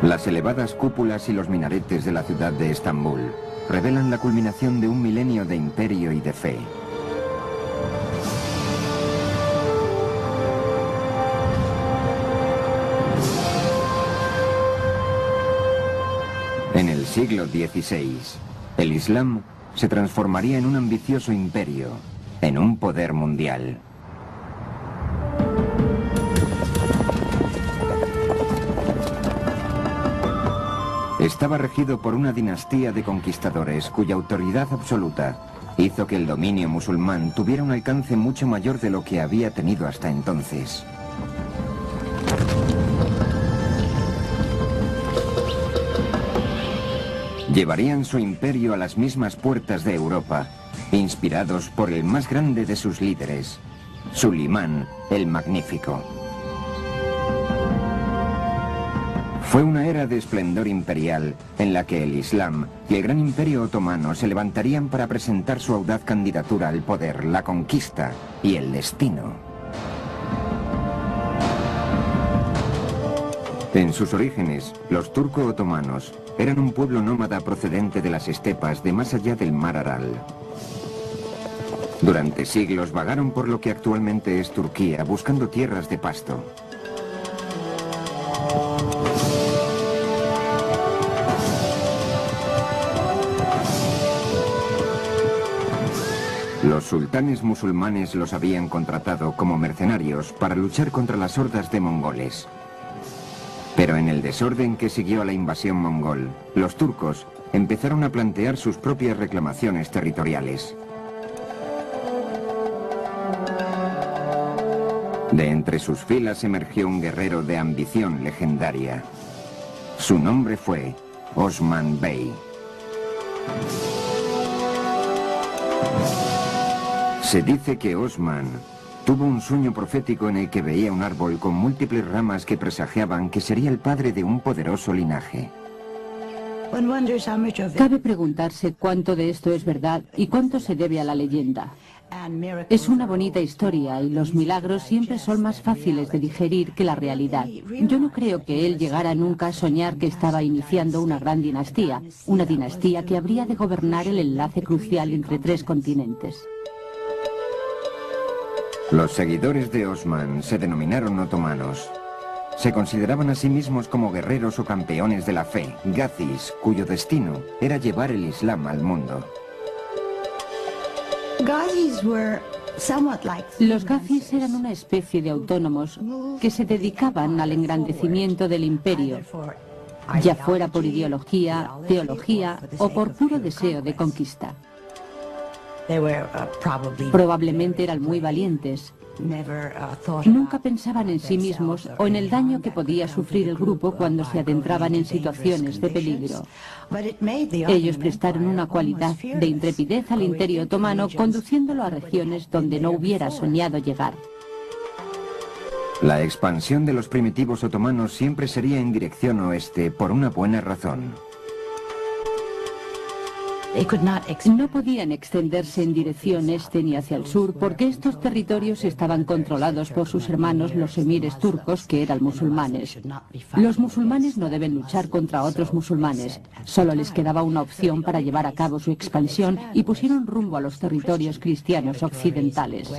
Las elevadas cúpulas y los minaretes de la ciudad de Estambul revelan la culminación de un milenio de imperio y de fe. En el siglo XVI, el Islam se transformaría en un ambicioso imperio, en un poder mundial. Estaba regido por una dinastía de conquistadores cuya autoridad absoluta hizo que el dominio musulmán tuviera un alcance mucho mayor de lo que había tenido hasta entonces. Llevarían su imperio a las mismas puertas de Europa, inspirados por el más grande de sus líderes, Sulimán el Magnífico. Fue una era de esplendor imperial en la que el Islam y el gran imperio otomano se levantarían para presentar su audaz candidatura al poder, la conquista y el destino. En sus orígenes, los turco-otomanos eran un pueblo nómada procedente de las estepas de más allá del mar Aral. Durante siglos vagaron por lo que actualmente es Turquía, buscando tierras de pasto. Los sultanes musulmanes los habían contratado como mercenarios para luchar contra las hordas de mongoles. Pero en el desorden que siguió a la invasión mongol, los turcos empezaron a plantear sus propias reclamaciones territoriales. De entre sus filas emergió un guerrero de ambición legendaria. Su nombre fue Osman Bey. Se dice que Osman tuvo un sueño profético en el que veía un árbol con múltiples ramas que presagiaban que sería el padre de un poderoso linaje. Cabe preguntarse cuánto de esto es verdad y cuánto se debe a la leyenda. Es una bonita historia y los milagros siempre son más fáciles de digerir que la realidad. Yo no creo que él llegara nunca a soñar que estaba iniciando una gran dinastía, una dinastía que habría de gobernar el enlace crucial entre 3 continentes. Los seguidores de Osman se denominaron otomanos. Se consideraban a sí mismos como guerreros o campeones de la fe, gazis, cuyo destino era llevar el Islam al mundo. Los gazis eran una especie de autónomos que se dedicaban al engrandecimiento del imperio, ya fuera por ideología, teología o por puro deseo de conquista. Probablemente eran muy valientes. Nunca pensaban en sí mismos o en el daño que podía sufrir el grupo cuando se adentraban en situaciones de peligro. Ellos prestaron una cualidad de intrepidez al imperio otomano, conduciéndolo a regiones donde no hubiera soñado llegar. La expansión de los primitivos otomanos siempre sería en dirección oeste por una buena razón. No podían extenderse en dirección este ni hacia el sur porque estos territorios estaban controlados por sus hermanos los emires turcos, que eran musulmanes. Los musulmanes no deben luchar contra otros musulmanes. Solo les quedaba una opción para llevar a cabo su expansión y pusieron rumbo a los territorios cristianos occidentales.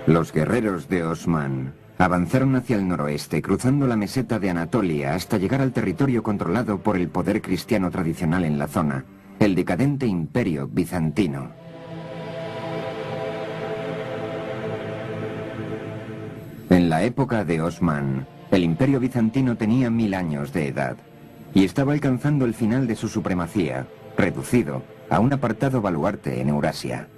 Los guerreros de Osman avanzaron hacia el noroeste, cruzando la meseta de Anatolia hasta llegar al territorio controlado por el poder cristiano tradicional en la zona, el decadente imperio bizantino. En la época de Osman, el imperio bizantino tenía 1000 años de edad y estaba alcanzando el final de su supremacía, reducido a un apartado baluarte en Eurasia.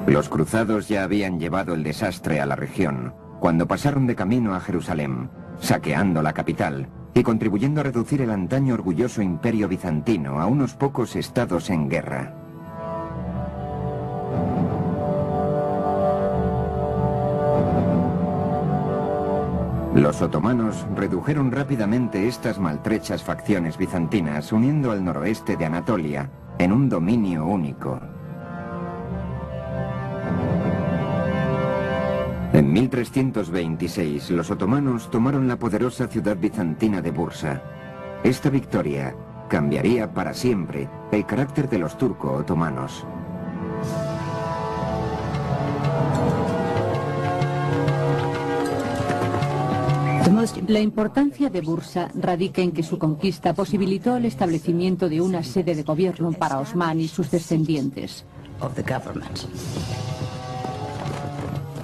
Los cruzados ya habían llevado el desastre a la región cuando pasaron de camino a Jerusalén, saqueando la capital y contribuyendo a reducir el antaño orgulloso imperio bizantino a unos pocos estados en guerra. Los otomanos redujeron rápidamente estas maltrechas facciones bizantinas, uniendo al noroeste de Anatolia en un dominio único. En 1326, los otomanos tomaron la poderosa ciudad bizantina de Bursa. Esta victoria cambiaría para siempre el carácter de los turco-otomanos. La importancia de Bursa radica en que su conquista posibilitó el establecimiento de una sede de gobierno para Osman y sus descendientes.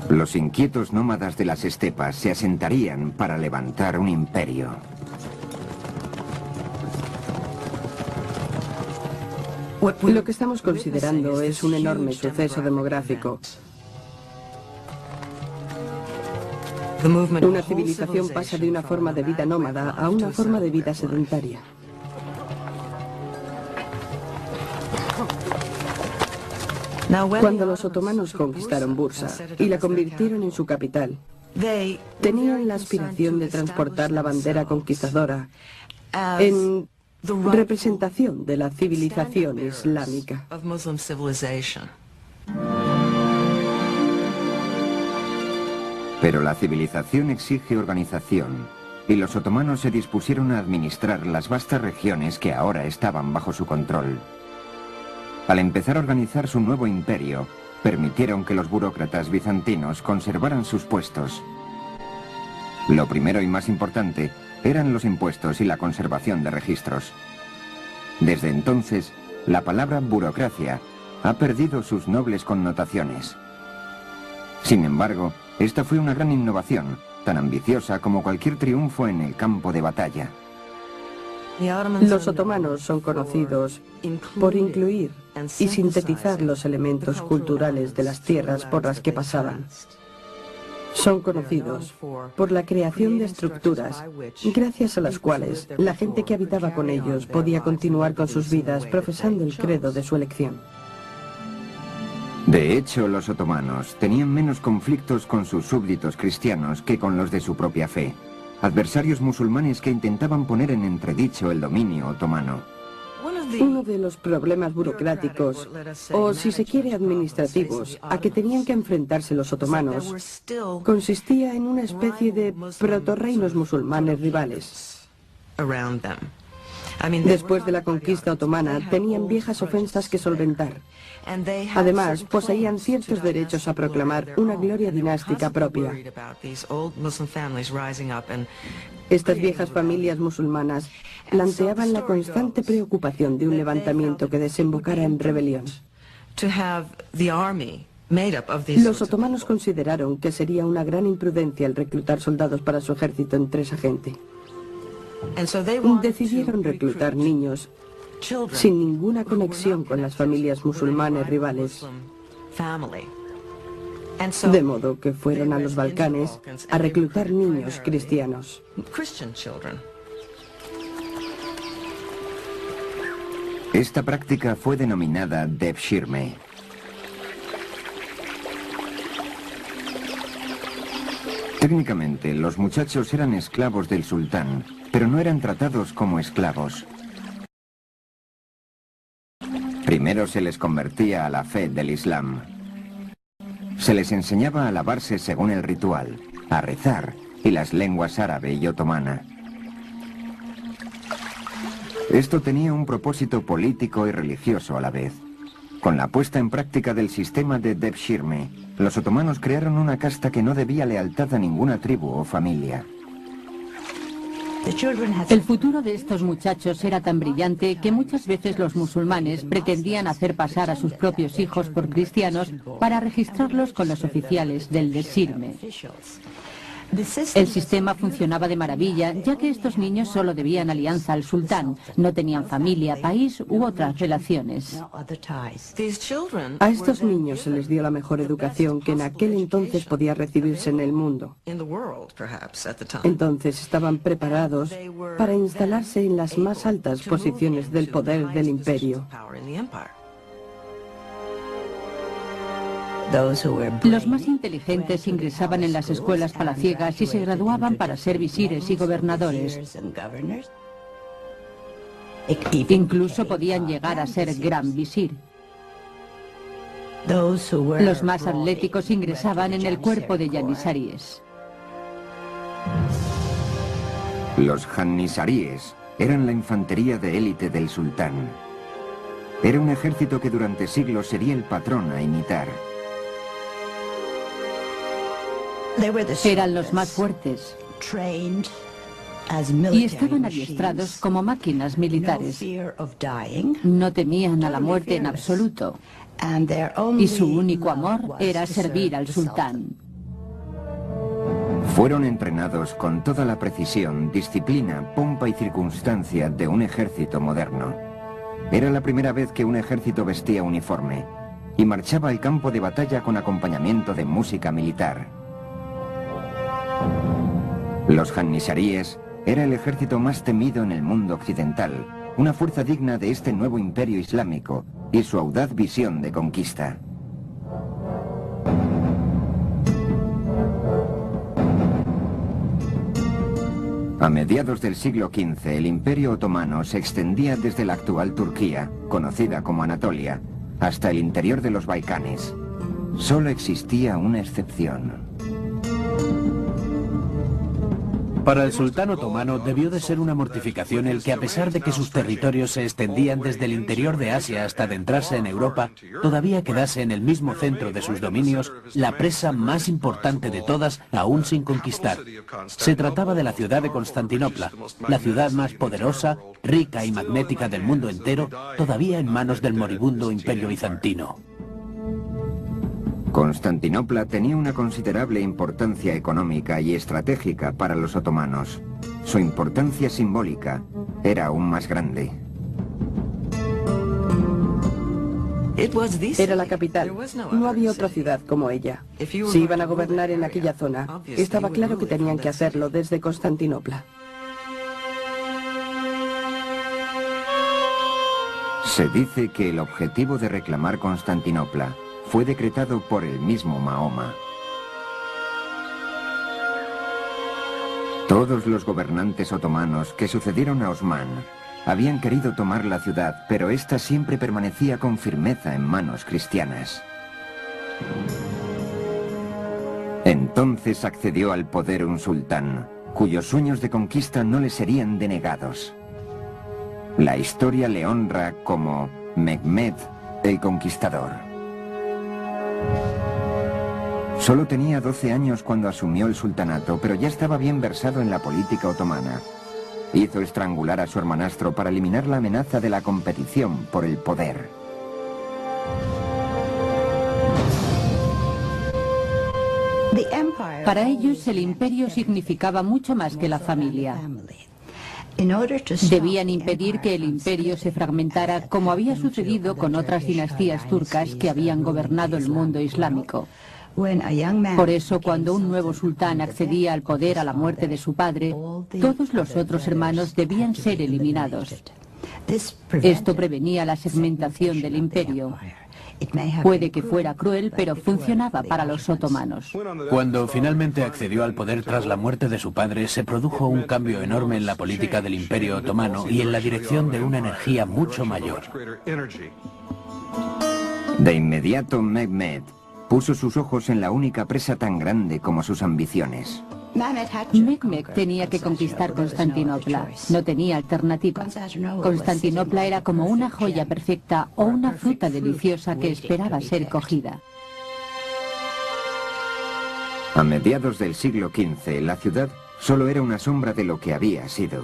Los inquietos nómadas de las estepas se asentarían para levantar un imperio. Lo que estamos considerando es un enorme suceso demográfico. Una civilización pasa de una forma de vida nómada a una forma de vida sedentaria. Cuando los otomanos conquistaron Bursa y la convirtieron en su capital, tenían la aspiración de transportar la bandera conquistadora en representación de la civilización islámica. Pero la civilización exige organización, y los otomanos se dispusieron a administrar las vastas regiones que ahora estaban bajo su control. Al empezar a organizar su nuevo imperio, permitieron que los burócratas bizantinos conservaran sus puestos. Lo primero y más importante eran los impuestos y la conservación de registros. Desde entonces, la palabra burocracia ha perdido sus nobles connotaciones. Sin embargo, esta fue una gran innovación, tan ambiciosa como cualquier triunfo en el campo de batalla. Los otomanos son conocidos por incluir y sintetizar los elementos culturales de las tierras por las que pasaban. Son conocidos por la creación de estructuras, gracias a las cuales la gente que habitaba con ellos podía continuar con sus vidas profesando el credo de su elección. De hecho, los otomanos tenían menos conflictos con sus súbditos cristianos que con los de su propia fe, adversarios musulmanes que intentaban poner en entredicho el dominio otomano. Uno de los problemas burocráticos, o si se quiere administrativos, a que tenían que enfrentarse los otomanos, consistía en una especie de protorreinos musulmanes rivales. Después de la conquista otomana, tenían viejas ofensas que solventar. Además, poseían ciertos derechos a proclamar una gloria dinástica propia. Estas viejas familias musulmanas planteaban la constante preocupación de un levantamiento que desembocara en rebelión. Los otomanos consideraron que sería una gran imprudencia el reclutar soldados para su ejército entre esa gente. Decidieron reclutar niños sin ninguna conexión con las familias musulmanes rivales. De modo que fueron a los Balcanes a reclutar niños cristianos. Esta práctica fue denominada devshirme. Técnicamente, los muchachos eran esclavos del sultán, pero no eran tratados como esclavos. Primero se les convertía a la fe del Islam. Se les enseñaba a lavarse según el ritual, a rezar y las lenguas árabe y otomana. Esto tenía un propósito político y religioso a la vez. Con la puesta en práctica del sistema de devshirme, los otomanos crearon una casta que no debía lealtad a ninguna tribu o familia. El futuro de estos muchachos era tan brillante que muchas veces los musulmanes pretendían hacer pasar a sus propios hijos por cristianos para registrarlos con los oficiales del devshirme. El sistema funcionaba de maravilla, ya que estos niños solo debían alianza al sultán, no tenían familia, país u otras relaciones. A estos niños se les dio la mejor educación que en aquel entonces podía recibirse en el mundo. Entonces estaban preparados para instalarse en las más altas posiciones del poder del imperio. Los más inteligentes ingresaban en las escuelas palaciegas y se graduaban para ser visires y gobernadores. Incluso podían llegar a ser gran visir. Los más atléticos ingresaban en el cuerpo de Janissaríes. Los Janissaríes eran la infantería de élite del sultán. Era un ejército que durante siglos sería el patrón a imitar. Eran los más fuertes y estaban adiestrados como máquinas militares. No temían a la muerte en absoluto y su único amor era servir al sultán. Fueron entrenados con toda la precisión, disciplina, pompa y circunstancia de un ejército moderno. Era la primera vez que un ejército vestía uniforme y marchaba al campo de batalla con acompañamiento de música militar. Los Janissaríes era el ejército más temido en el mundo occidental, una fuerza digna de este nuevo imperio islámico y su audaz visión de conquista. A mediados del siglo XV, el Imperio Otomano se extendía desde la actual Turquía, conocida como Anatolia, hasta el interior de los Balcanes. Solo existía una excepción. Para el sultán otomano debió de ser una mortificación el que, a pesar de que sus territorios se extendían desde el interior de Asia hasta adentrarse en Europa, todavía quedase en el mismo centro de sus dominios la presa más importante de todas aún sin conquistar. Se trataba de la ciudad de Constantinopla, la ciudad más poderosa, rica y magnética del mundo entero, todavía en manos del moribundo Imperio Bizantino. Constantinopla tenía una considerable importancia económica y estratégica para los otomanos. Su importancia simbólica era aún más grande. Era la capital. No había otra ciudad como ella. Si iban a gobernar en aquella zona, estaba claro que tenían que hacerlo desde Constantinopla. Se dice que el objetivo de reclamar Constantinopla fue decretado por el mismo Mahoma. Todos los gobernantes otomanos que sucedieron a Osmán habían querido tomar la ciudad, pero ésta siempre permanecía con firmeza en manos cristianas. Entonces accedió al poder un sultán, cuyos sueños de conquista no le serían denegados. La historia le honra como Mehmed el Conquistador. Solo tenía 12 años cuando asumió el sultanato, pero ya estaba bien versado en la política otomana. Hizo estrangular a su hermanastro para eliminar la amenaza de la competición por el poder. Para ellos el imperio significaba mucho más que la familia. Debían impedir que el imperio se fragmentara como había sucedido con otras dinastías turcas que habían gobernado el mundo islámico. Por eso, cuando un nuevo sultán accedía al poder a la muerte de su padre, todos los otros hermanos debían ser eliminados. Esto prevenía la segmentación del imperio. Puede que fuera cruel, pero funcionaba para los otomanos. Cuando finalmente accedió al poder tras la muerte de su padre, se produjo un cambio enorme en la política del Imperio Otomano y en la dirección de una energía mucho mayor. De inmediato, Mehmed puso sus ojos en la única presa tan grande como sus ambiciones. Mehmed tenía que conquistar Constantinopla. No tenía alternativa. Constantinopla era como una joya perfecta o una fruta deliciosa que esperaba ser cogida. A mediados del siglo XV, la ciudad solo era una sombra de lo que había sido.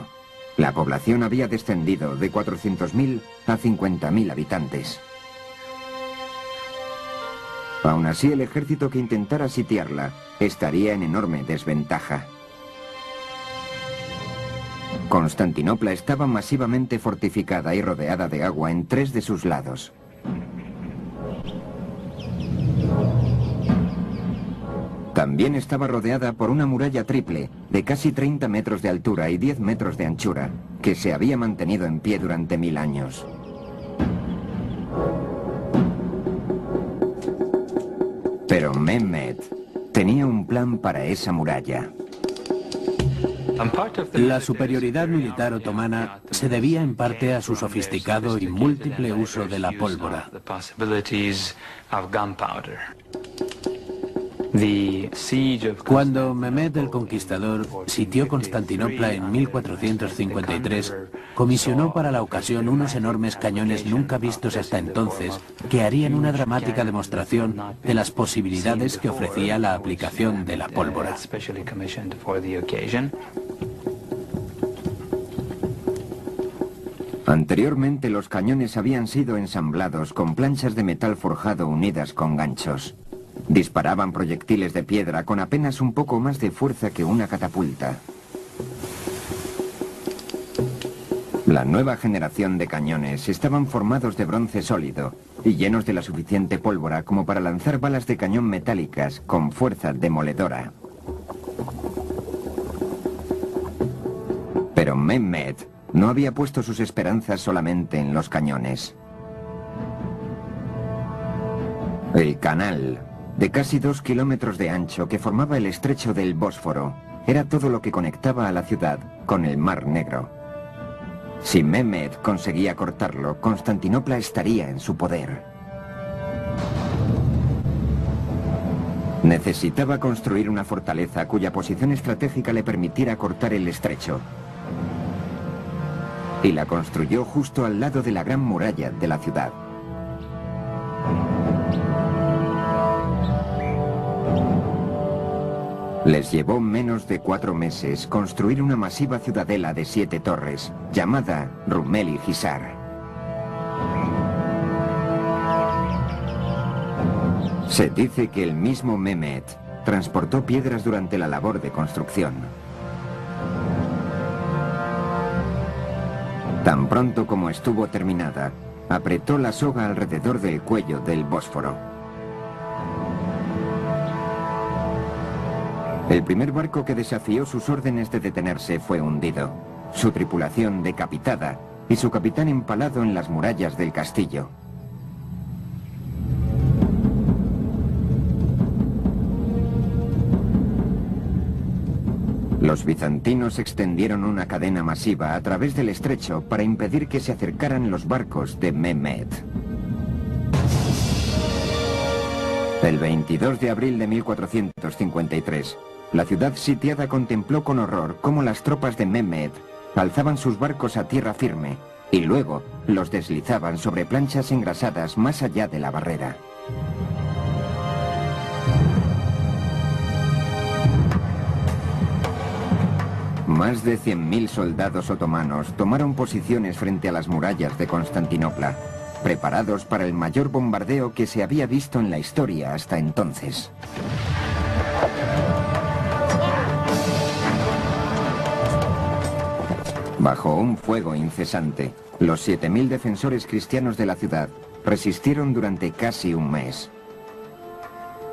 La población había descendido de 400.000 a 50.000 habitantes. Aún así, el ejército que intentara sitiarla estaría en enorme desventaja. Constantinopla estaba masivamente fortificada y rodeada de agua en 3 de sus lados. También estaba rodeada por una muralla triple de casi 30 metros de altura y 10 metros de anchura, que se había mantenido en pie durante 1000 años. Pero Mehmed tenía un plan para esa muralla. La superioridad militar otomana se debía en parte a su sofisticado y múltiple uso de la pólvora. Cuando Mehmed el Conquistador sitió Constantinopla en 1453, comisionó para la ocasión unos enormes cañones nunca vistos hasta entonces, que harían una dramática demostración de las posibilidades que ofrecía la aplicación de la pólvora. Anteriormente los cañones habían sido ensamblados con planchas de metal forjado unidas con ganchos. Disparaban proyectiles de piedra con apenas un poco más de fuerza que una catapulta. La nueva generación de cañones estaban formados de bronce sólido y llenos de la suficiente pólvora como para lanzar balas de cañón metálicas con fuerza demoledora. Pero Mehmed no había puesto sus esperanzas solamente en los cañones. El canal, de casi 2 kilómetros de ancho que formaba el estrecho del Bósforo, era todo lo que conectaba a la ciudad con el Mar Negro. Si Mehmed conseguía cortarlo, Constantinopla estaría en su poder. Necesitaba construir una fortaleza cuya posición estratégica le permitiera cortar el estrecho. Y la construyó justo al lado de la gran muralla de la ciudad. Les llevó menos de 4 meses construir una masiva ciudadela de 7 torres, llamada Rumeli Hisar. Se dice que el mismo Mehmed transportó piedras durante la labor de construcción. Tan pronto como estuvo terminada, apretó la soga alrededor del cuello del Bósforo. El primer barco que desafió sus órdenes de detenerse fue hundido, su tripulación decapitada y su capitán empalado en las murallas del castillo. Los bizantinos extendieron una cadena masiva a través del estrecho para impedir que se acercaran los barcos de Mehmed. El 22 de abril de 1453, la ciudad sitiada contempló con horror cómo las tropas de Mehmed alzaban sus barcos a tierra firme y luego los deslizaban sobre planchas engrasadas más allá de la barrera. Más de 100.000 soldados otomanos tomaron posiciones frente a las murallas de Constantinopla, preparados para el mayor bombardeo que se había visto en la historia hasta entonces. Bajo un fuego incesante, los 7.000 defensores cristianos de la ciudad resistieron durante casi un mes.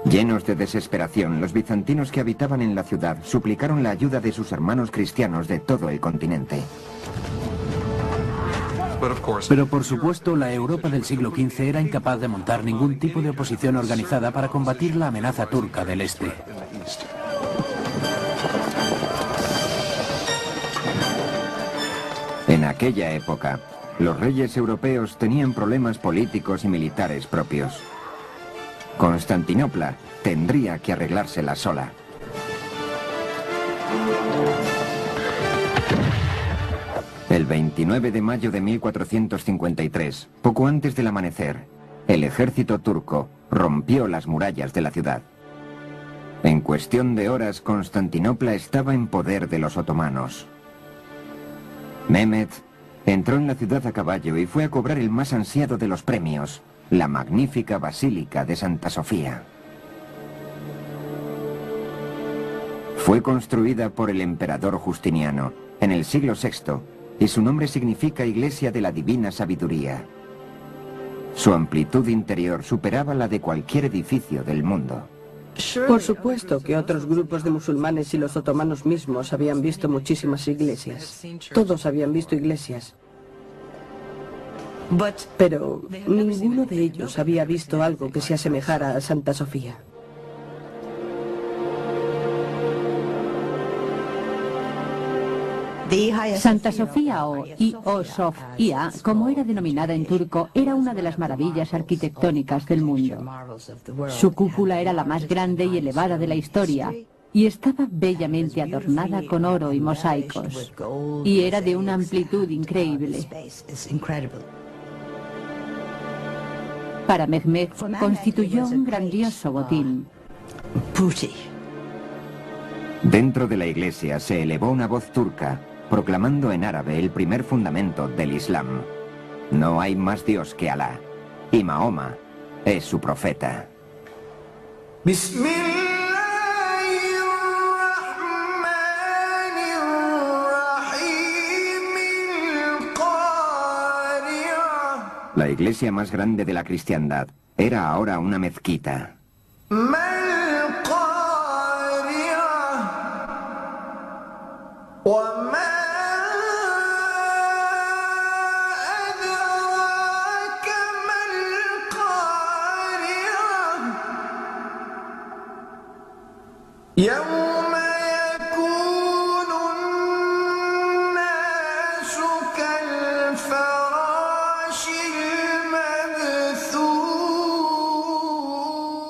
Llenos de desesperación, los bizantinos que habitaban en la ciudad suplicaron la ayuda de sus hermanos cristianos de todo el continente. Pero por supuesto, la Europa del siglo XV era incapaz de montar ningún tipo de oposición organizada para combatir la amenaza turca del este. En aquella época, los reyes europeos tenían problemas políticos y militares propios. Constantinopla tendría que arreglársela sola. El 29 de mayo de 1453, poco antes del amanecer, el ejército turco rompió las murallas de la ciudad. En cuestión de horas, Constantinopla estaba en poder de los otomanos. Mehmed entró en la ciudad a caballo y fue a cobrar el más ansiado de los premios, la magnífica Basílica de Santa Sofía. Fue construida por el emperador Justiniano en el siglo VI y su nombre significa Iglesia de la Divina Sabiduría. Su amplitud interior superaba la de cualquier edificio del mundo. Por supuesto que otros grupos de musulmanes y los otomanos mismos habían visto muchísimas iglesias. Todos habían visto iglesias. Pero ninguno de ellos había visto algo que se asemejara a Santa Sofía. Santa Sofía o Sofía, como era denominada en turco, era una de las maravillas arquitectónicas del mundo. Su cúpula era la más grande y elevada de la historia y estaba bellamente adornada con oro y mosaicos, y era de una amplitud increíble. Para Mehmed constituyó un grandioso botín. Dentro de la iglesia se elevó una voz turca, proclamando en árabe el primer fundamento del Islam. No hay más Dios que Alá, y Mahoma es su profeta. La iglesia más grande de la cristiandad era ahora una mezquita.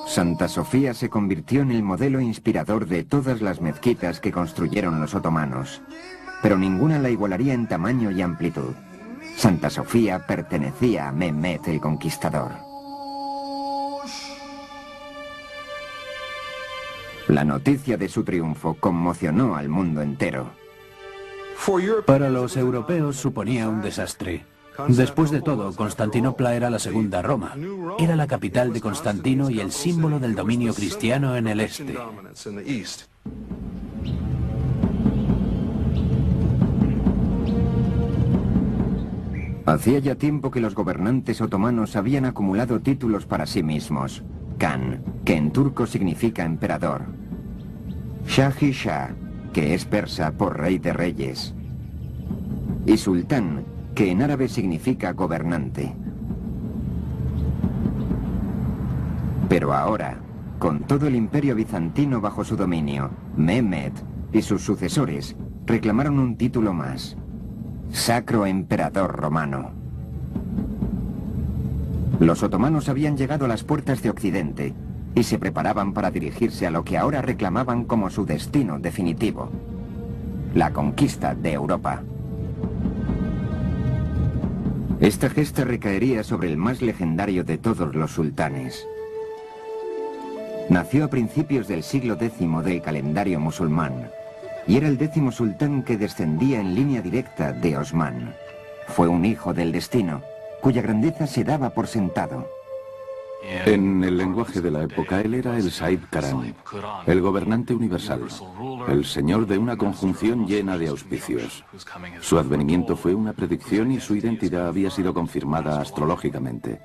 Santa Sofía se convirtió en el modelo inspirador de todas las mezquitas que construyeron los otomanos, pero ninguna la igualaría en tamaño y amplitud. Santa Sofía pertenecía a Mehmed el Conquistador. La noticia de su triunfo conmocionó al mundo entero. Para los europeos suponía un desastre. Después de todo, Constantinopla era la segunda Roma. Era la capital de Constantino y el símbolo del dominio cristiano en el este. Hacía ya tiempo que los gobernantes otomanos habían acumulado títulos para sí mismos. Khan, que en turco significa emperador. Shah-i-Shah, que es persa por rey de reyes. Y sultán, que en árabe significa gobernante. Pero ahora, con todo el imperio bizantino bajo su dominio, Mehmed y sus sucesores reclamaron un título más: Sacro Emperador Romano. Los otomanos habían llegado a las puertas de Occidente y se preparaban para dirigirse a lo que ahora reclamaban como su destino definitivo: la conquista de Europa. Esta gesta recaería sobre el más legendario de todos los sultanes. Nació a principios del siglo X del calendario musulmán y era el 10º sultán que descendía en línea directa de Osmán. Fue un hijo del destino, cuya grandeza se daba por sentado. En el lenguaje de la época, él era el Said Karan, el gobernante universal, el señor de una conjunción llena de auspicios. Su advenimiento fue una predicción y su identidad había sido confirmada astrológicamente.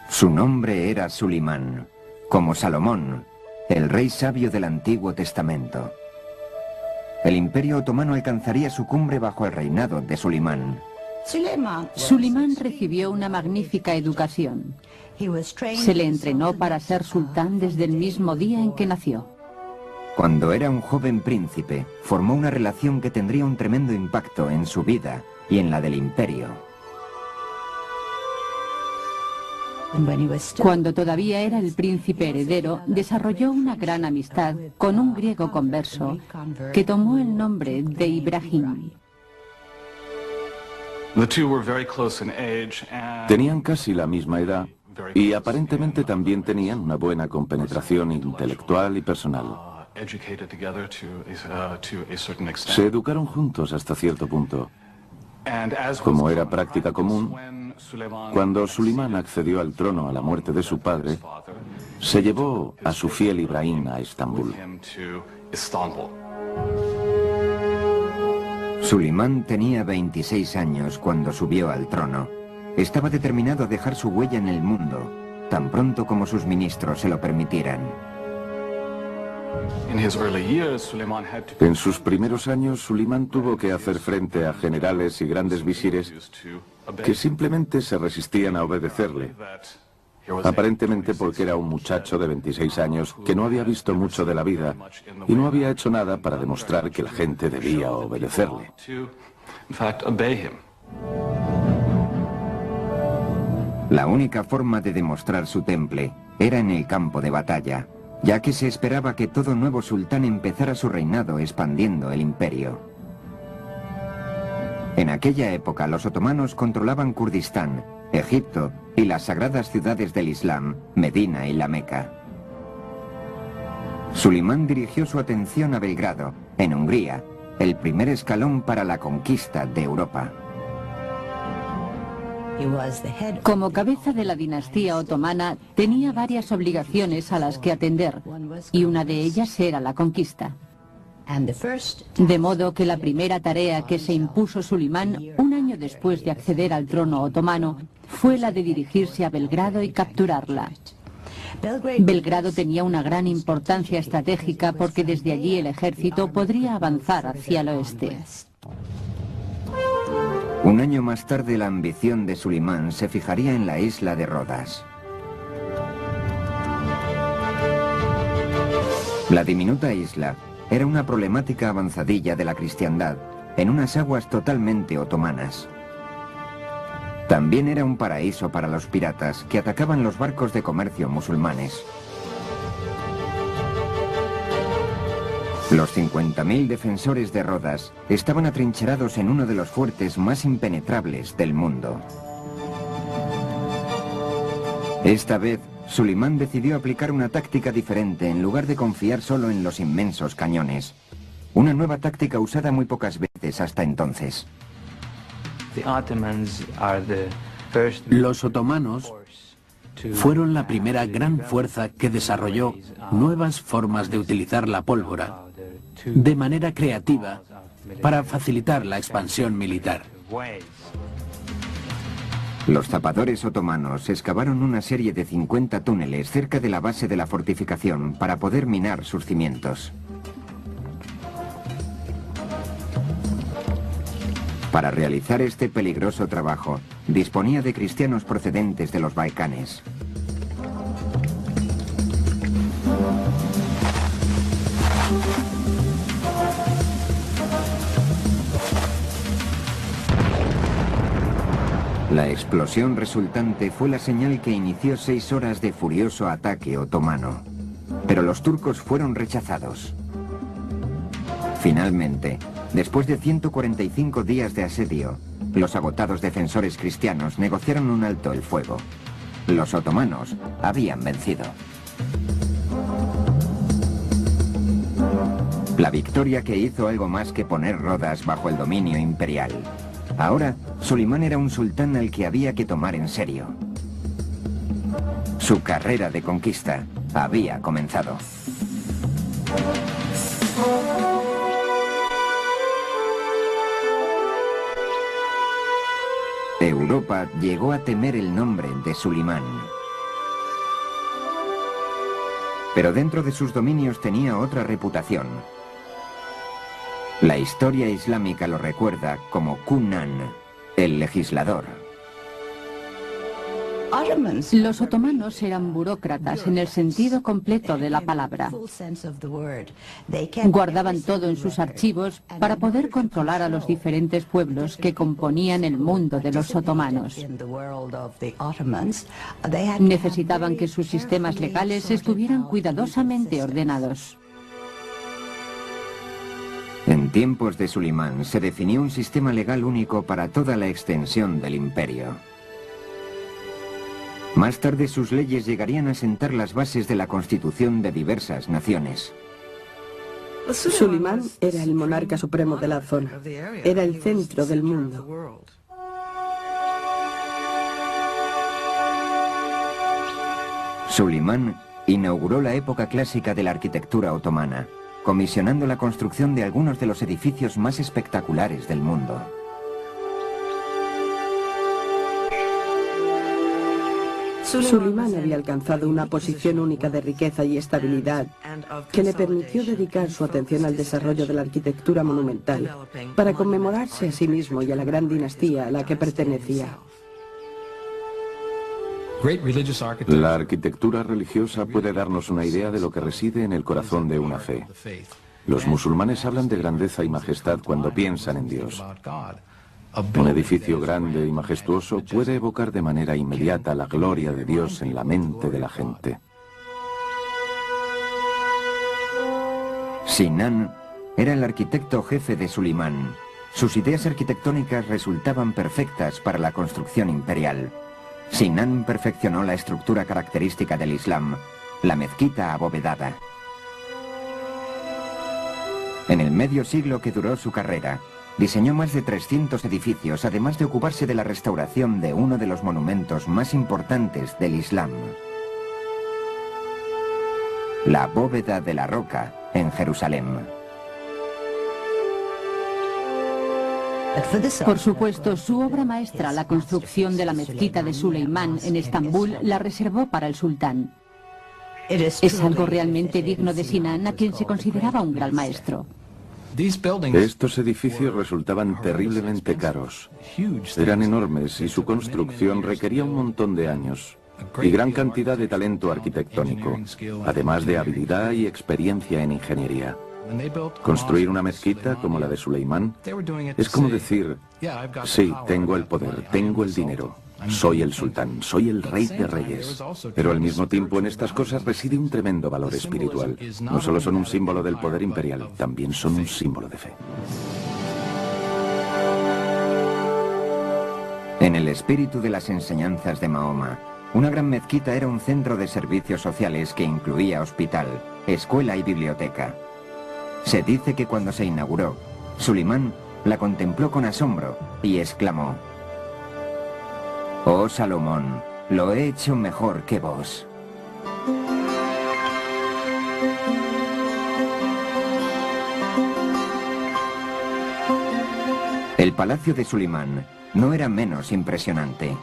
Su nombre era Sulimán, como Salomón, el rey sabio del Antiguo Testamento. El Imperio Otomano alcanzaría su cumbre bajo el reinado de Sulimán. Sulimán recibió una magnífica educación. Se le entrenó para ser sultán desde el mismo día en que nació. Cuando era un joven príncipe, formó una relación que tendría un tremendo impacto en su vida y en la del imperio. Cuando todavía era el príncipe heredero, desarrolló una gran amistad con un griego converso que tomó el nombre de Ibrahim. Tenían casi la misma edad y aparentemente también tenían una buena compenetración intelectual y personal. Se educaron juntos hasta cierto punto. Como era práctica común, cuando Sulimán accedió al trono a la muerte de su padre, se llevó a su fiel Ibrahim a Estambul. Sulimán tenía 26 años cuando subió al trono. Estaba determinado a dejar su huella en el mundo, tan pronto como sus ministros se lo permitieran. En sus primeros años, Sulimán tuvo que hacer frente a generales y grandes visires que simplemente se resistían a obedecerle. Aparentemente porque era un muchacho de 26 años que no había visto mucho de la vida y no había hecho nada para demostrar que la gente debía obedecerle. La única forma de demostrar su temple era en el campo de batalla, ya que se esperaba que todo nuevo sultán empezara su reinado expandiendo el imperio. En aquella época los otomanos controlaban Kurdistán, Egipto y las sagradas ciudades del Islam, Medina y la Meca. Sulimán dirigió su atención a Belgrado, en Hungría, el primer escalón para la conquista de Europa. Como cabeza de la dinastía otomana, tenía varias obligaciones a las que atender, y una de ellas era la conquista. De modo que la primera tarea que se impuso Sulimán, un año después de acceder al trono otomano, fue la de dirigirse a Belgrado y capturarla. Belgrado tenía una gran importancia estratégica porque desde allí el ejército podría avanzar hacia el oeste. Un año más tarde la ambición de Sulimán se fijaría en la isla de Rodas. La diminuta isla era una problemática avanzadilla de la cristiandad, en unas aguas totalmente otomanas. También era un paraíso para los piratas que atacaban los barcos de comercio musulmanes. Los 50.000 defensores de Rodas estaban atrincherados en uno de los fuertes más impenetrables del mundo. Esta vez, Sulimán decidió aplicar una táctica diferente en lugar de confiar solo en los inmensos cañones. Una nueva táctica usada muy pocas veces hasta entonces. Los otomanos fueron la primera gran fuerza que desarrolló nuevas formas de utilizar la pólvora de manera creativa para facilitar la expansión militar. Los zapadores otomanos excavaron una serie de 50 túneles cerca de la base de la fortificación para poder minar sus cimientos. Para realizar este peligroso trabajo, disponía de cristianos procedentes de los Balcanes. La explosión resultante fue la señal que inició 6 horas de furioso ataque otomano, pero los turcos fueron rechazados. Finalmente, después de 145 días de asedio, los agotados defensores cristianos negociaron un alto el fuego. Los otomanos habían vencido. La victoria que hizo algo más que poner Rodas bajo el dominio imperial. Ahora, Sulimán era un sultán al que había que tomar en serio. Su carrera de conquista había comenzado. Europa llegó a temer el nombre de Sulimán. Pero dentro de sus dominios tenía otra reputación. La historia islámica lo recuerda como Cunan, el legislador. Los otomanos eran burócratas en el sentido completo de la palabra. Guardaban todo en sus archivos para poder controlar a los diferentes pueblos que componían el mundo de los otomanos. Necesitaban que sus sistemas legales estuvieran cuidadosamente ordenados. En tiempos de Sulimán se definió un sistema legal único para toda la extensión del imperio. Más tarde sus leyes llegarían a sentar las bases de la constitución de diversas naciones. Sulimán era el monarca supremo de la zona. Era el centro del mundo. Sulimán inauguró la época clásica de la arquitectura otomana, comisionando la construcción de algunos de los edificios más espectaculares del mundo. Sulimán había alcanzado una posición única de riqueza y estabilidad que le permitió dedicar su atención al desarrollo de la arquitectura monumental para conmemorarse a sí mismo y a la gran dinastía a la que pertenecía. La arquitectura religiosa puede darnos una idea de lo que reside en el corazón de una fe. Los musulmanes hablan de grandeza y majestad cuando piensan en Dios. Un edificio grande y majestuoso puede evocar de manera inmediata la gloria de Dios en la mente de la gente. Sinan era el arquitecto jefe de Sulimán. Sus ideas arquitectónicas resultaban perfectas para la construcción imperial. Sinan perfeccionó la estructura característica del Islam, la mezquita abovedada. En el medio siglo que duró su carrera, diseñó más de 300 edificios, además de ocuparse de la restauración de uno de los monumentos más importantes del Islam. La bóveda de la roca, en Jerusalén. Por supuesto, su obra maestra, la construcción de la mezquita de Suleimán en Estambul, la reservó para el sultán. Es algo realmente digno de Sinan, a quien se consideraba un gran maestro. Estos edificios resultaban terriblemente caros. Eran enormes y su construcción requería un montón de años y gran cantidad de talento arquitectónico, además de habilidad y experiencia en ingeniería. Construir una mezquita como la de Suleimán es como decir, sí, tengo el poder, tengo el dinero, soy el sultán, soy el rey de reyes. Pero al mismo tiempo en estas cosas reside un tremendo valor espiritual. No solo son un símbolo del poder imperial, también son un símbolo de fe. En el espíritu de las enseñanzas de Mahoma, una gran mezquita era un centro de servicios sociales que incluía hospital, escuela y biblioteca. Se dice que cuando se inauguró, Sulimán la contempló con asombro y exclamó: «Oh Salomón, lo he hecho mejor que vos». El palacio de Sulimán no era menos impresionante.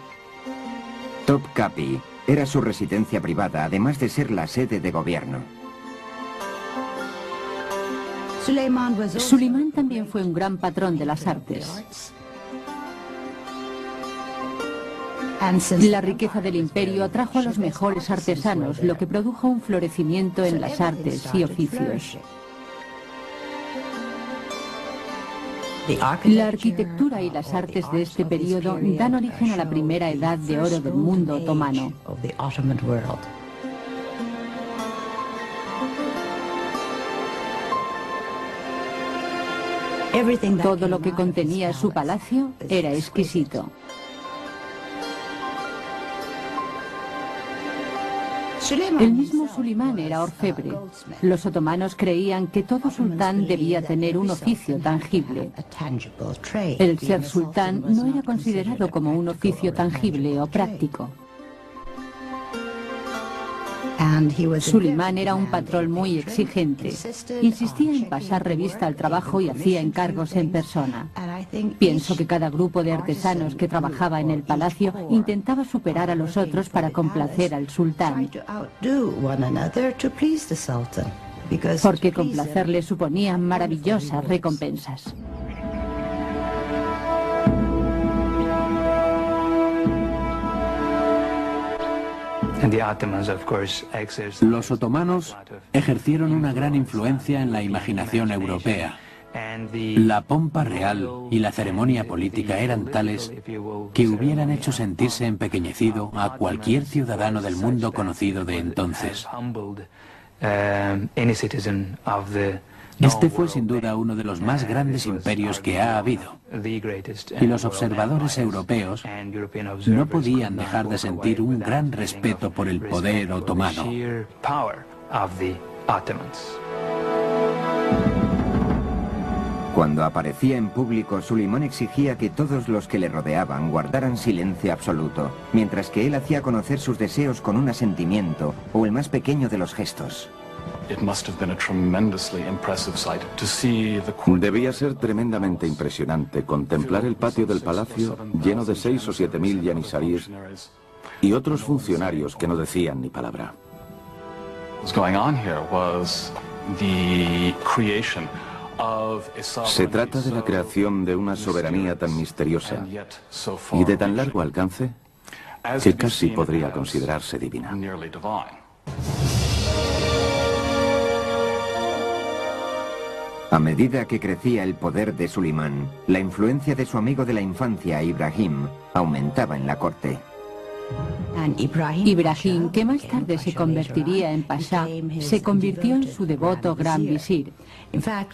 Topkapi era su residencia privada, además de ser la sede de gobierno. Sulimán también fue un gran patrón de las artes. La riqueza del imperio atrajo a los mejores artesanos, lo que produjo un florecimiento en las artes y oficios. La arquitectura y las artes de este periodo dan origen a la primera edad de oro del mundo otomano. Todo lo que contenía su palacio era exquisito. El mismo Sulimán era orfebre. Los otomanos creían que todo sultán debía tener un oficio tangible. El ser sultán no era considerado como un oficio tangible o práctico. Sulimán era un patrón muy exigente. Insistía en pasar revista al trabajo y hacía encargos en persona. Pienso que cada grupo de artesanos que trabajaba en el palacio intentaba superar a los otros para complacer al sultán, porque complacerle suponía maravillosas recompensas. Los otomanos ejercieron una gran influencia en la imaginación europea. La pompa real y la ceremonia política eran tales que hubieran hecho sentirse empequeñecido a cualquier ciudadano del mundo conocido de entonces. Este fue sin duda uno de los más grandes imperios que ha habido, y los observadores europeos no podían dejar de sentir un gran respeto por el poder otomano. Cuando aparecía en público, Sulimán exigía que todos los que le rodeaban guardaran silencio absoluto, mientras que él hacía conocer sus deseos con un asentimiento o el más pequeño de los gestos. Debía ser tremendamente impresionante contemplar el patio del palacio lleno de 6 o 7 mil yanissaríes y otros funcionarios que no decían ni palabra. Se trata de la creación de una soberanía tan misteriosa y de tan largo alcance. que casi podría considerarse divina. A medida que crecía el poder de Sulimán, la influencia de su amigo de la infancia, Ibrahim, aumentaba en la corte. Ibrahim, que más tarde se convertiría en pasha, se convirtió en su devoto gran visir.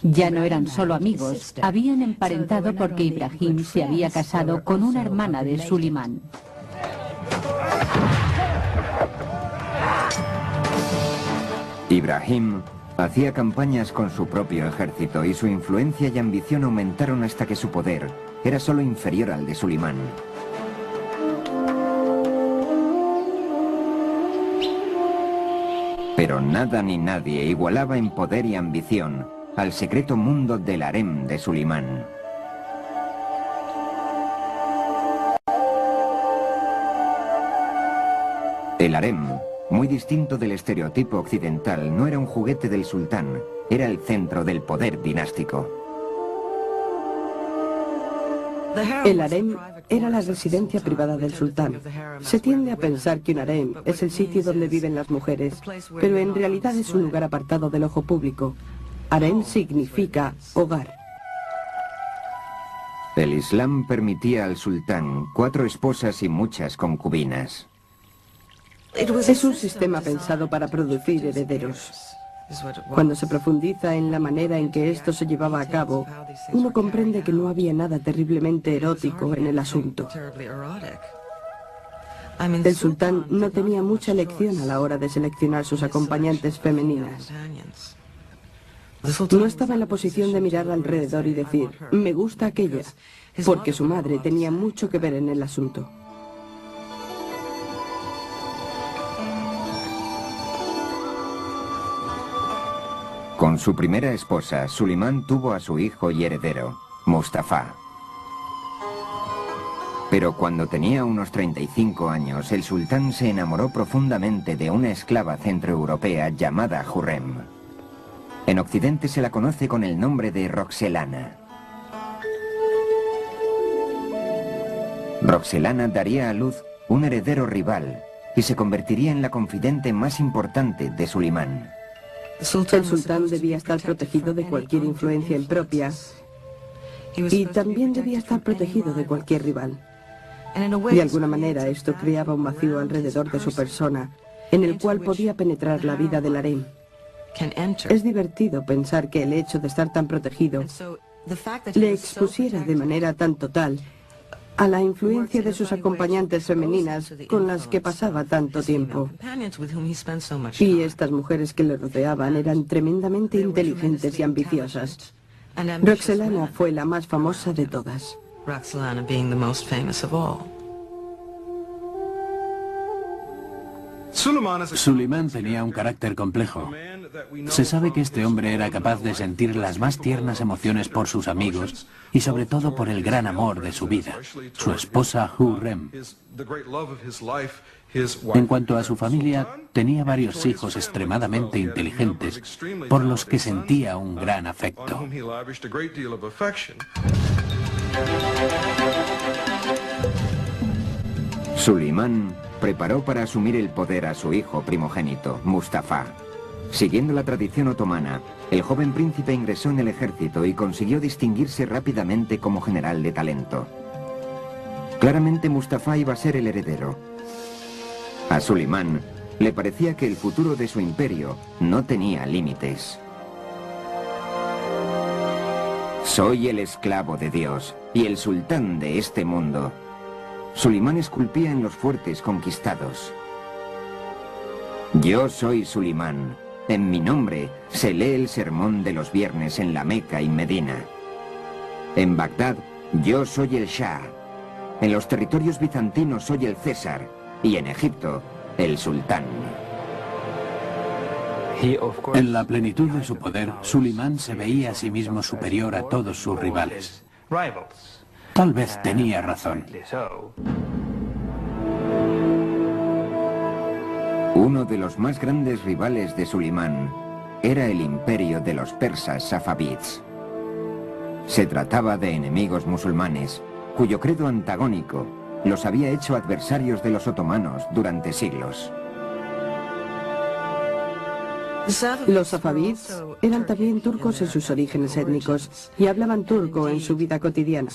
Ya no eran solo amigos, habían emparentado porque Ibrahim se había casado con una hermana de Sulimán. Ibrahim hacía campañas con su propio ejército y su influencia y ambición aumentaron hasta que su poder era solo inferior al de Sulimán. Pero nada ni nadie igualaba en poder y ambición al secreto mundo del harem de Sulimán. El harem, muy distinto del estereotipo occidental, no era un juguete del sultán, era el centro del poder dinástico. El harem era la residencia privada del sultán. Se tiende a pensar que un harem es el sitio donde viven las mujeres, pero en realidad es un lugar apartado del ojo público. Harem significa hogar. El Islam permitía al sultán 4 esposas y muchas concubinas. Es un sistema pensado para producir herederos. Cuando se profundiza en la manera en que esto se llevaba a cabo, uno comprende que no había nada terriblemente erótico en el asunto. El sultán no tenía mucha elección a la hora de seleccionar sus acompañantes femeninas. No estaba en la posición de mirar alrededor y decir, me gusta aquella, porque su madre tenía mucho que ver en el asunto. Con su primera esposa, Sulimán tuvo a su hijo y heredero, Mustafa. Pero cuando tenía unos 35 años, el sultán se enamoró profundamente de una esclava centroeuropea llamada Hurrem. En Occidente se la conoce con el nombre de Roxelana. Roxelana daría a luz un heredero rival y se convertiría en la confidente más importante de Sulimán. El sultán debía estar protegido de cualquier influencia impropia y también debía estar protegido de cualquier rival. De alguna manera esto creaba un vacío alrededor de su persona en el cual podía penetrar la vida del harem. Es divertido pensar que el hecho de estar tan protegido le expusiera de manera tan total a la influencia de sus acompañantes femeninas con las que pasaba tanto tiempo. Y estas mujeres que le rodeaban eran tremendamente inteligentes y ambiciosas. Roxelana fue la más famosa de todas. Sulimán tenía un carácter complejo. Se sabe que este hombre era capaz de sentir las más tiernas emociones por sus amigos y sobre todo por el gran amor de su vida, su esposa Hurrem. En cuanto a su familia, tenía varios hijos extremadamente inteligentes, por los que sentía un gran afecto. Sulimán preparó para asumir el poder a su hijo primogénito, Mustafa. Siguiendo la tradición otomana, el joven príncipe ingresó en el ejército y consiguió distinguirse rápidamente como general de talento. Claramente Mustafa iba a ser el heredero. A Sulimán le parecía que el futuro de su imperio no tenía límites. Soy el esclavo de Dios y el sultán de este mundo. Sulimán esculpía en los fuertes conquistados. Yo soy Sulimán. En mi nombre se lee el sermón de los viernes en la Meca y Medina. En Bagdad, yo soy el Shah. En los territorios bizantinos soy el César. Y en Egipto, el sultán. En la plenitud de su poder, Sulimán se veía a sí mismo superior a todos sus rivales. Tal vez tenía razón. Uno de los más grandes rivales de Sulimán era el imperio de los persas safávids. Se trataba de enemigos musulmanes, cuyo credo antagónico los había hecho adversarios de los otomanos durante siglos. Los safávids eran también turcos en sus orígenes étnicos y hablaban turco en su vida cotidiana.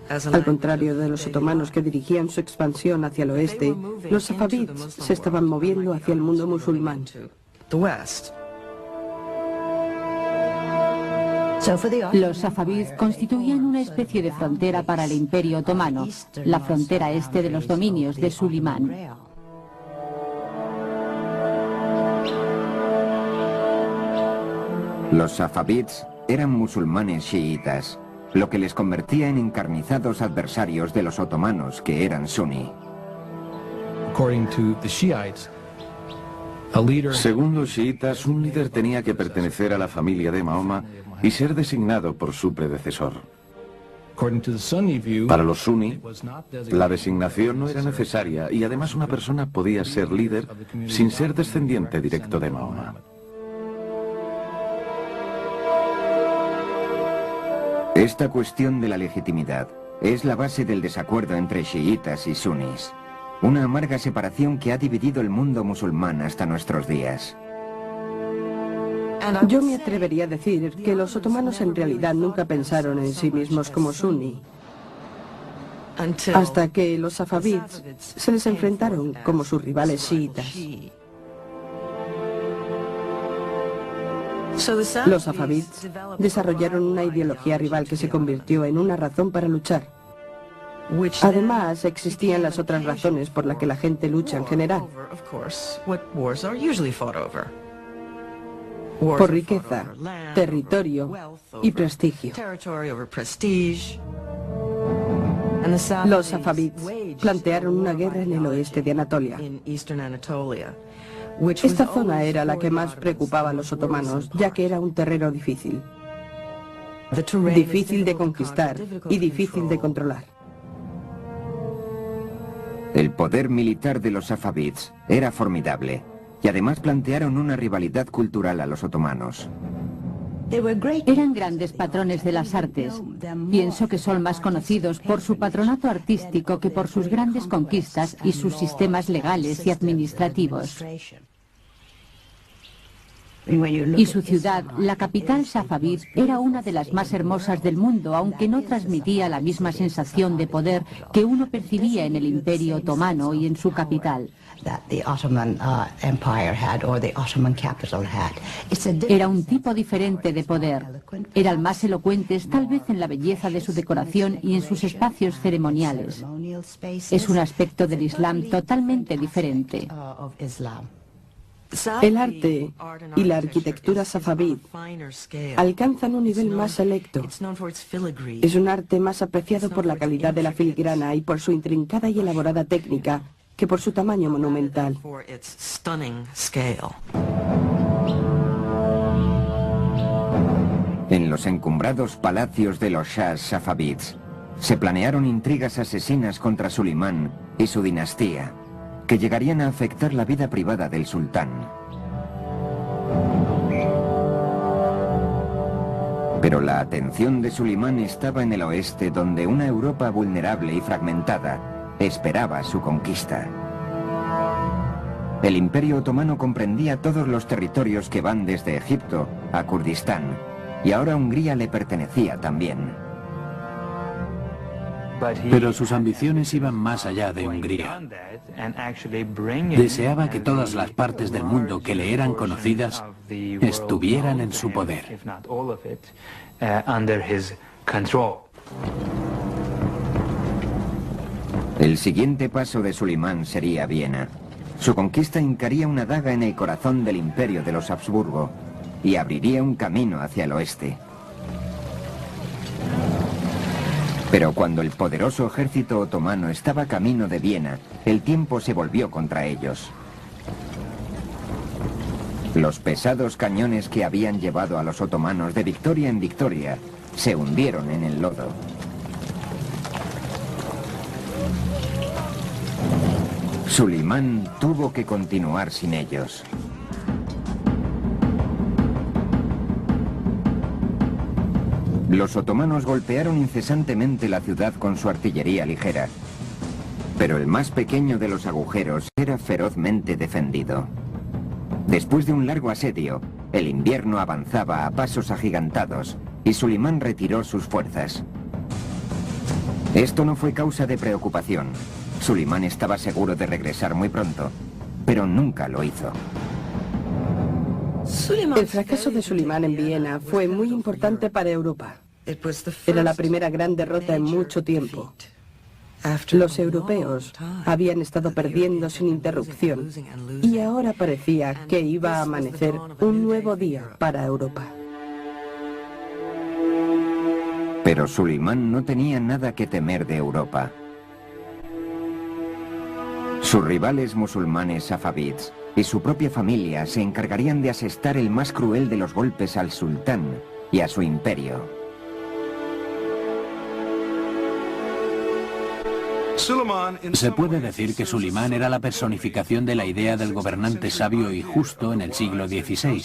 Al contrario de los otomanos que dirigían su expansión hacia el oeste, los safávids se estaban moviendo hacia el mundo musulmán. Los safávids constituían una especie de frontera para el Imperio Otomano, la frontera este de los dominios de Sulimán. Los safávids eran musulmanes chiitas, lo que les convertía en encarnizados adversarios de los otomanos, que eran suní. Según los chiitas, un líder tenía que pertenecer a la familia de Mahoma y ser designado por su predecesor. Para los suní, la designación no era necesaria y además una persona podía ser líder sin ser descendiente directo de Mahoma. Esta cuestión de la legitimidad es la base del desacuerdo entre chiitas y sunís, una amarga separación que ha dividido el mundo musulmán hasta nuestros días. Yo me atrevería a decir que los otomanos en realidad nunca pensaron en sí mismos como suní, hasta que los safávids se les enfrentaron como sus rivales chiitas. Los safávids desarrollaron una ideología rival que se convirtió en una razón para luchar. Además, existían las otras razones por las que la gente lucha en general. Por riqueza, territorio y prestigio. Los safávids plantearon una guerra en el oeste de Anatolia. Esta zona era la que más preocupaba a los otomanos, ya que era un terreno difícil. Difícil de conquistar y difícil de controlar. El poder militar de los safávids era formidable y además plantearon una rivalidad cultural a los otomanos. Eran grandes patrones de las artes. Pienso que son más conocidos por su patronato artístico que por sus grandes conquistas y sus sistemas legales y administrativos. Y su ciudad, la capital safavid, era una de las más hermosas del mundo, aunque no transmitía la misma sensación de poder que uno percibía en el Imperio Otomano y en su capital. Era un tipo diferente de poder. Eran más elocuentes, tal vez en la belleza de su decoración y en sus espacios ceremoniales. Es un aspecto del Islam totalmente diferente. El arte y la arquitectura safavid alcanzan un nivel más selecto. Es un arte más apreciado por la calidad de la filigrana y por su intrincada y elaborada técnica que por su tamaño monumental. En los encumbrados palacios de los shahs safavids se planearon intrigas asesinas contra Sulimán y su dinastía, que llegarían a afectar la vida privada del sultán. Pero la atención de Sulimán estaba en el oeste, donde una Europa vulnerable y fragmentada esperaba su conquista. El Imperio Otomano comprendía todos los territorios que van desde Egipto a Kurdistán, y ahora Hungría le pertenecía también. Pero sus ambiciones iban más allá de Hungría. Deseaba que todas las partes del mundo que le eran conocidas estuvieran en su poder. El siguiente paso de Sulimán sería Viena. Su conquista hincaría una daga en el corazón del imperio de los Habsburgo y abriría un camino hacia el oeste. Pero cuando el poderoso ejército otomano estaba camino de Viena, el tiempo se volvió contra ellos. Los pesados cañones que habían llevado a los otomanos de victoria en victoria se hundieron en el lodo. Sulimán tuvo que continuar sin ellos. Los otomanos golpearon incesantemente la ciudad con su artillería ligera, pero el más pequeño de los agujeros era ferozmente defendido. Después de un largo asedio, el invierno avanzaba a pasos agigantados y Sulimán retiró sus fuerzas. Esto no fue causa de preocupación. Sulimán estaba seguro de regresar muy pronto, pero nunca lo hizo. El fracaso de Sulimán en Viena fue muy importante para Europa. Era la primera gran derrota en mucho tiempo. Los europeos habían estado perdiendo sin interrupción y ahora parecía que iba a amanecer un nuevo día para Europa. Pero Sulimán no tenía nada que temer de Europa. Sus rivales musulmanes safavids y su propia familia se encargarían de asestar el más cruel de los golpes al sultán y a su imperio. Se puede decir que Sulimán era la personificación de la idea del gobernante sabio y justo en el siglo XVI,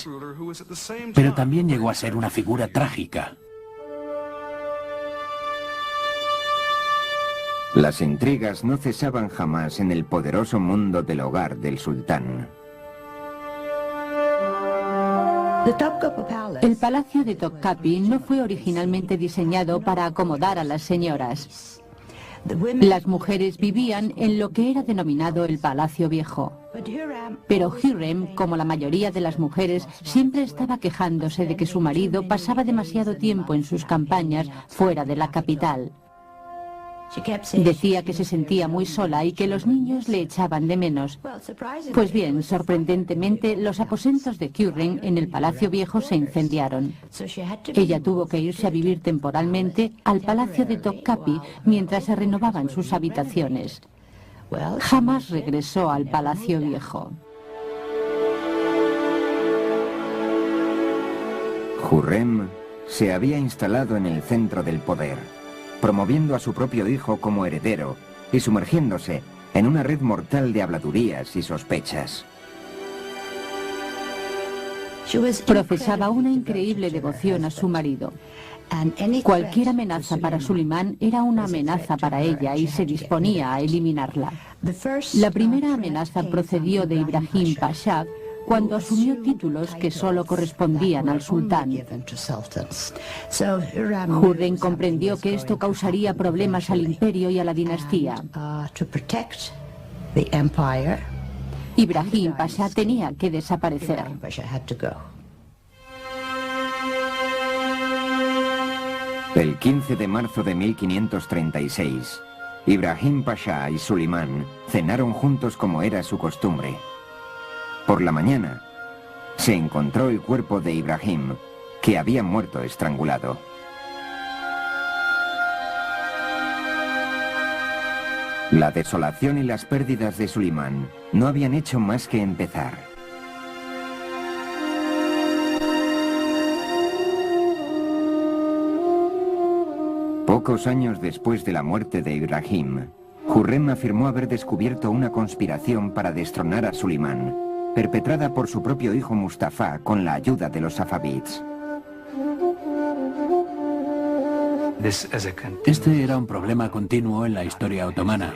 pero también llegó a ser una figura trágica. Las intrigas no cesaban jamás en el poderoso mundo del hogar del sultán. El palacio de Topkapi no fue originalmente diseñado para acomodar a las señoras. Las mujeres vivían en lo que era denominado el Palacio Viejo. Pero Hürrem, como la mayoría de las mujeres, siempre estaba quejándose de que su marido pasaba demasiado tiempo en sus campañas fuera de la capital. Decía que se sentía muy sola y que los niños le echaban de menos. Pues bien, sorprendentemente, los aposentos de Hürrem en el Palacio Viejo se incendiaron. Ella tuvo que irse a vivir temporalmente al Palacio de Topkapi mientras se renovaban sus habitaciones. Jamás regresó al Palacio Viejo. Hürrem se había instalado en el centro del poder, promoviendo a su propio hijo como heredero y sumergiéndose en una red mortal de habladurías y sospechas. Profesaba una increíble devoción a su marido. Cualquier amenaza para Sulimán era una amenaza para ella y se disponía a eliminarla. La primera amenaza procedió de Ibrahim Pasha cuando asumió títulos que solo correspondían al sultán. Hürrem comprendió que esto causaría problemas al imperio y a la dinastía. Ibrahim Pasha tenía que desaparecer. El 15 de marzo de 1536, Ibrahim Pasha y Sulimán cenaron juntos como era su costumbre. Por la mañana, se encontró el cuerpo de Ibrahim, que había muerto estrangulado. La desolación y las pérdidas de Sulimán no habían hecho más que empezar. Pocos años después de la muerte de Ibrahim, Hürrem afirmó haber descubierto una conspiración para destronar a Sulimán, perpetrada por su propio hijo Mustafa con la ayuda de los safavids. Este era un problema continuo en la historia otomana.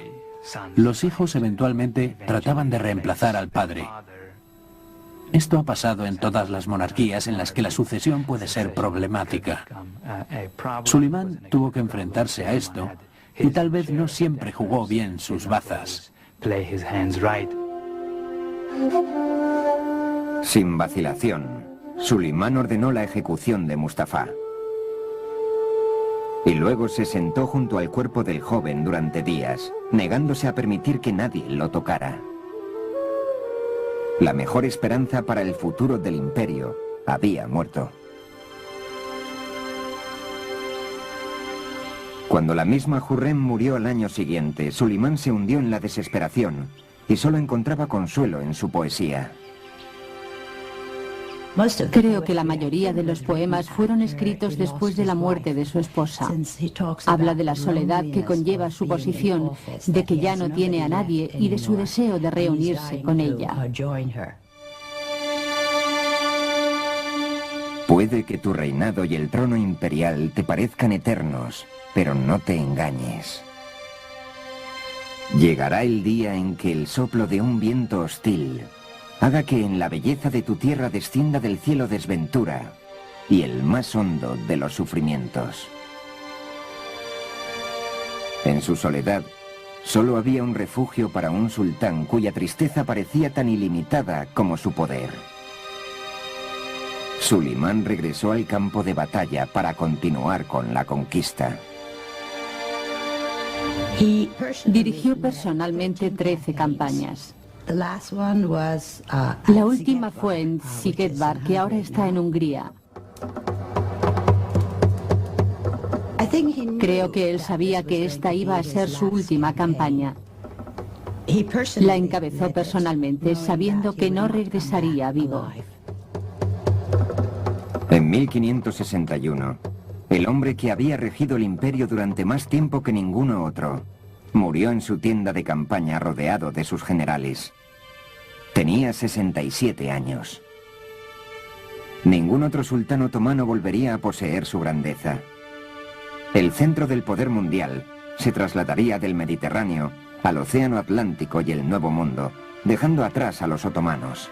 Los hijos eventualmente trataban de reemplazar al padre. Esto ha pasado en todas las monarquías en las que la sucesión puede ser problemática. Sulimán tuvo que enfrentarse a esto y tal vez no siempre jugó bien sus bazas. Sin vacilación, Sulimán ordenó la ejecución de Mustafa. Y luego se sentó junto al cuerpo del joven durante días, negándose a permitir que nadie lo tocara. La mejor esperanza para el futuro del imperio había muerto. Cuando la misma Hürrem murió al año siguiente, Sulimán se hundió en la desesperación y solo encontraba consuelo en su poesía. Creo que la mayoría de los poemas fueron escritos después de la muerte de su esposa. Habla de la soledad que conlleva su posición, de que ya no tiene a nadie y de su deseo de reunirse con ella. Puede que tu reinado y el trono imperial te parezcan eternos, pero no te engañes. Llegará el día en que el soplo de un viento hostil haga que en la belleza de tu tierra descienda del cielo desventura y el más hondo de los sufrimientos. En su soledad, solo había un refugio para un sultán cuya tristeza parecía tan ilimitada como su poder. Sulimán regresó al campo de batalla para continuar con la conquista. Dirigió personalmente 13 campañas. La última fue en Sigedvar, que ahora está en Hungría. Creo que él sabía que esta iba a ser su última campaña. La encabezó personalmente, sabiendo que no regresaría vivo. En 1561, el hombre que había regido el imperio durante más tiempo que ninguno otro, murió en su tienda de campaña rodeado de sus generales. Tenía 67 años. Ningún otro sultán otomano volvería a poseer su grandeza. El centro del poder mundial se trasladaría del Mediterráneo al Océano Atlántico y el Nuevo Mundo, dejando atrás a los otomanos.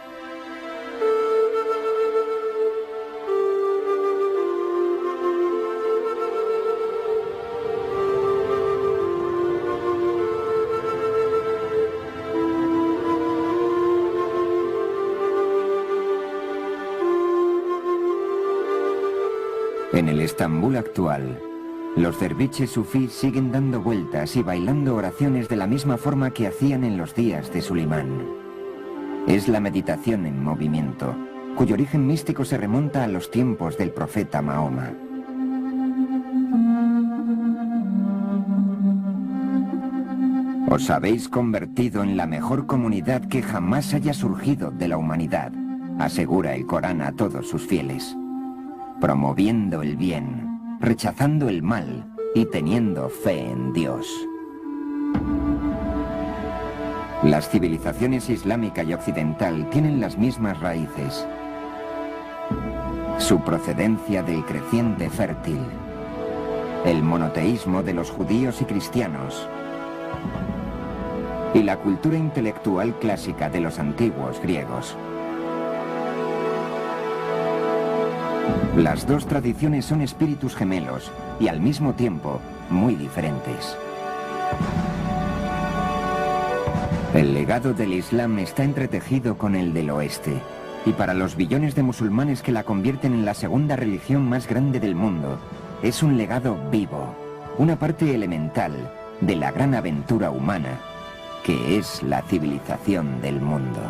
En el Estambul actual, los derviches sufíes siguen dando vueltas y bailando oraciones de la misma forma que hacían en los días de Sulimán. Es la meditación en movimiento, cuyo origen místico se remonta a los tiempos del profeta Mahoma. Os habéis convertido en la mejor comunidad que jamás haya surgido de la humanidad, asegura el Corán a todos sus fieles, promoviendo el bien, rechazando el mal y teniendo fe en Dios. Las civilizaciones islámica y occidental tienen las mismas raíces. Su procedencia del creciente fértil, el monoteísmo de los judíos y cristianos, y la cultura intelectual clásica de los antiguos griegos. Las dos tradiciones son espíritus gemelos y al mismo tiempo muy diferentes. El legado del Islam está entretejido con el del oeste, y para los billones de musulmanes que la convierten en la segunda religión más grande del mundo, es un legado vivo, una parte elemental de la gran aventura humana, que es la civilización del mundo.